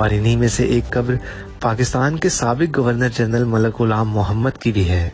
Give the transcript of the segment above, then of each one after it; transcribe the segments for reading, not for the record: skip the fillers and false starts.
اور انہی میں سے ایک قبر پاکستان کے سابق گورنر جنرل ملک غلام محمد کی بھی ہے۔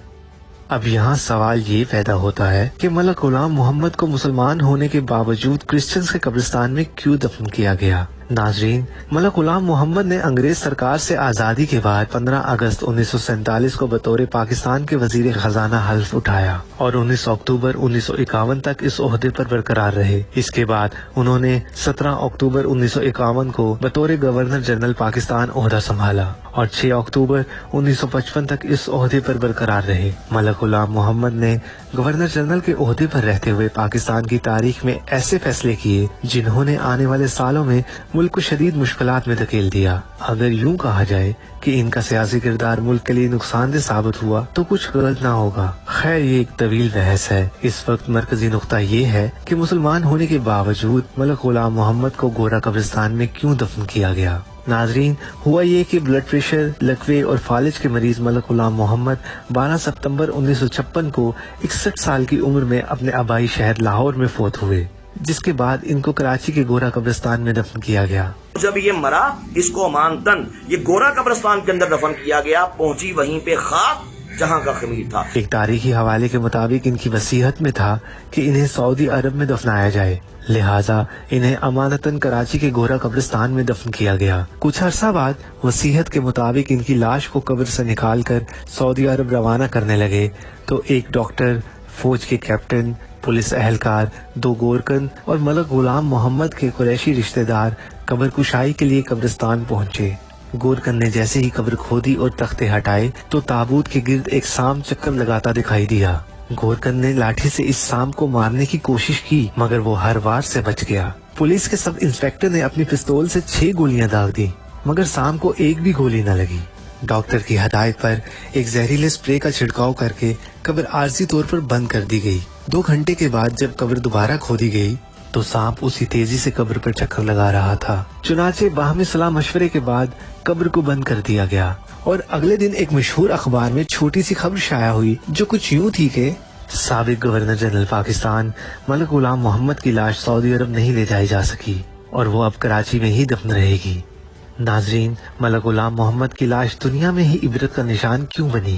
اب یہاں سوال یہ پیدا ہوتا ہے کہ ملک غلام محمد کو مسلمان ہونے کے باوجود کرسچنز کے قبرستان میں کیوں دفن کیا گیا؟ ناظرین، ملک غلام محمد نے انگریز سرکار سے آزادی کے بعد 15 اگست 1947 کو بطور پاکستان کے وزیر خزانہ حلف اٹھایا اور 19 اکتوبر 1951 تک اس عہدے پر برقرار رہے۔ اس کے بعد انہوں نے 17 اکتوبر 1951 کو بطور گورنر جنرل پاکستان عہدہ سنبھالا اور 6 اکتوبر 1955 تک اس عہدے پر برقرار رہے۔ ملک غلام محمد نے گورنر جنرل کے عہدے پر رہتے ہوئے پاکستان کی تاریخ میں ایسے فیصلے کیے جنہوں نے آنے والے سالوں میں ملک کو شدید مشکلات میں دھکیل دیا۔ اگر یوں کہا جائے کہ ان کا سیاسی کردار ملک کے لیے نقصان دہ ثابت ہوا تو کچھ غلط نہ ہوگا۔ خیر، یہ ایک طویل بحث ہے۔ اس وقت مرکزی نقطہ یہ ہے کہ مسلمان ہونے کے باوجود ملک غلام محمد کو گورا قبرستان میں کیوں دفن کیا گیا؟ ناظرین، ہوا یہ کہ بلڈ پریشر، لکوے اور فالج کے مریض ملک غلام محمد 12 ستمبر 1956 کو 61 سال کی عمر میں اپنے آبائی شہر لاہور میں فوت ہوئے، جس کے بعد ان کو کراچی کے گورا قبرستان میں دفن کیا گیا۔ جب یہ مرا، اس کو امانتن یہ گورا قبرستان کے اندر دفن کیا گیا، پہنچی وہیں پہ خاک جہاں کا خمیر تھا۔ ایک تاریخی حوالے کے مطابق ان کی وصیت میں تھا کہ انہیں سعودی عرب میں دفنایا جائے، لہٰذا انہیں امانتاً کراچی کے گورا قبرستان میں دفن کیا گیا۔ کچھ عرصہ بعد وصیت کے مطابق ان کی لاش کو قبر سے نکال کر سعودی عرب روانہ کرنے لگے تو ایک ڈاکٹر، فوج کے کیپٹن، پولیس اہلکار، 2 گورکن اور ملک غلام محمد کے قریشی رشتہ دار قبر کشائی کے لیے قبرستان پہنچے۔ گورکن نے جیسے ہی قبر کھودی اور تختے ہٹائے تو تابوت کے گرد ایک سام چکر لگاتا دکھائی دیا۔ گورکن نے لاٹھی سے اس سام کو مارنے کی کوشش کی مگر وہ ہر وار سے بچ گیا۔ پولیس کے سب انسپیکٹر نے اپنی پستول سے 6 گولیاں داغ دی مگر سام کو ایک بھی گولی نہ لگی۔ ڈاکٹر کی ہدایت پر ایک زہریلے اسپرے کا چھڑکاؤ کر کے قبر عارضی طور پر بند کر دی گئی۔ 2 گھنٹے کے بعد جب قبر دوبارہ کھودی گئی تو سانپ اسی تیزی سے قبر پر چکر لگا رہا تھا۔ چنانچہ باہمی صلاح مشورے کے بعد قبر کو بند کر دیا گیا اور اگلے دن ایک مشہور اخبار میں چھوٹی سی خبر شائع ہوئی جو کچھ یوں تھی کہ سابق گورنر جنرل پاکستان ملک غلام محمد کی لاش سعودی عرب نہیں لے جائی جا سکی اور وہ اب کراچی میں ہی دفن رہے گی۔ ناظرین، ملک غلام محمد کی لاش دنیا میں ہی عبرت کا نشان کیوں بنی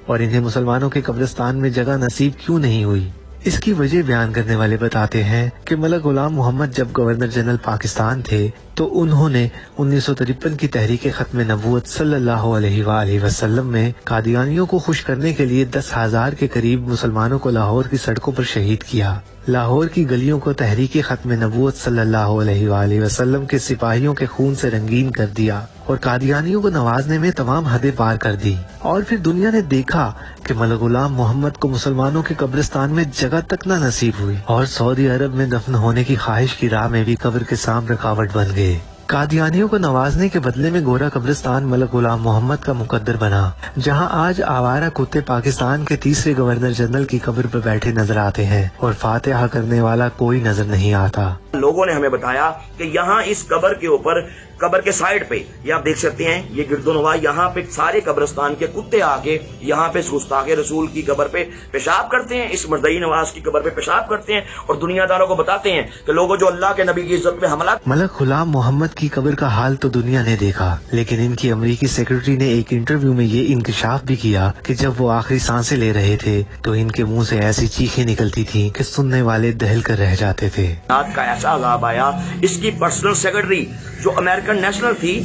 اور انہیں مسلمانوں کے قبرستان میں جگہ نصیب کیوں نہیں ہوئی؟ اس کی وجہ بیان کرنے والے بتاتے ہیں کہ ملک غلام محمد جب گورنر جنرل پاکستان تھے تو انہوں نے 1953 کی تحریک ختم نبوت صلی اللہ علیہ وآلہ وسلم میں قادیانیوں کو خوش کرنے کے لیے 10,000 کے قریب مسلمانوں کو لاہور کی سڑکوں پر شہید کیا۔ لاہور کی گلیوں کو تحریک ختم نبوت صلی اللہ علیہ وآلہ وسلم کے سپاہیوں کے خون سے رنگین کر دیا اور قادیانیوں کو نوازنے میں تمام حدیں پار کر دی، اور پھر دنیا نے دیکھا کہ ملک غلام محمد کو مسلمانوں کے قبرستان میں جگہ تک نہ نصیب ہوئی اور سعودی عرب میں دفن ہونے کی خواہش کی راہ میں بھی قبر کے سام رکاوٹ بن گئے۔ قادیانیوں کو نوازنے کے بدلے میں گورا قبرستان ملک غلام محمد کا مقدر بنا، جہاں آج آوارہ کتے پاکستان کے تیسرے گورنر جنرل کی قبر پر بیٹھے نظر آتے ہیں اور فاتحہ کرنے والا کوئی نظر نہیں آتا۔ لوگوں نے ہمیں بتایا کہ یہاں اس قبر کے اوپر، قبر کے سائڈ پہ یہ آپ دیکھ سکتے ہیں، یہ گرد و نواح، یہاں پہ سارے قبرستان کے کتے آ کے یہاں پہ گستاخ رسول کی قبر پہ پیشاب کرتے ہیں، اس مرزئی نواز کی قبر پہ پیشاب کرتے ہیں اور دنیا داروں کو بتاتے ہیں کہ لوگوں جو اللہ کے نبی کی عزت پہ حملہ۔ ملک غلام محمد کی قبر کا حال تو دنیا نے دیکھا، لیکن ان کی امریکی سیکرٹری نے ایک انٹرویو میں یہ انکشاف بھی کیا کہ جب وہ آخری سانسیں لے رہے تھے تو ان کے منہ سے ایسی چیخیں نکلتی تھیں کہ سننے والے دہل کر رہ جاتے تھے۔ کا ایسا عذاب آیا، اس کی پرسنل سیکرٹری جو امریکن نیشنل تھی،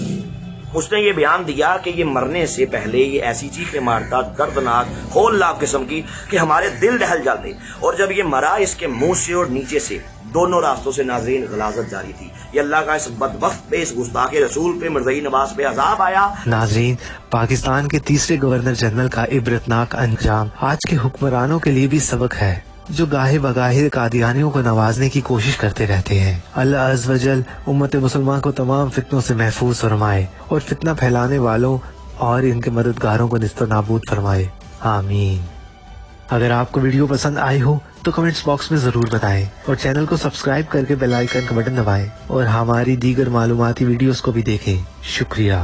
اس نے یہ بیان دیا کہ یہ مرنے سے پہلے یہ ایسی چیخیں مارتا، دردناک ہولناک قسم کی، کہ ہمارے دل دہل جاتے، اور جب یہ مرا اس کے منہ سے اور نیچے سے دونوں راستوں سے ناظرین غلاظت جاری تھی۔ یہ اللہ کا اس بدبخت پہ، اس گستاخ رسول پہ، مرزئی نواز پہ عذاب آیا۔ ناظرین، پاکستان کے تیسرے گورنر جنرل کا عبرتناک انجام آج کے حکمرانوں کے لیے بھی سبق ہے جو گاہے بگاہے قادیانیوں کو نوازنے کی کوشش کرتے رہتے ہیں۔ اللہ عز و جل امت مسلمان کو تمام فتنوں سے محفوظ فرمائے اور فتنہ پھیلانے والوں اور ان کے مددگاروں کو نیست و نابود فرمائے، آمین۔ اگر آپ کو ویڈیو پسند آئی ہو تو کمنٹس باکس میں ضرور بتائیں اور چینل کو سبسکرائب کر کے بیل آئیکن کا بٹن دبائیں اور ہماری دیگر معلوماتی ویڈیوز کو بھی دیکھیں۔ شکریہ۔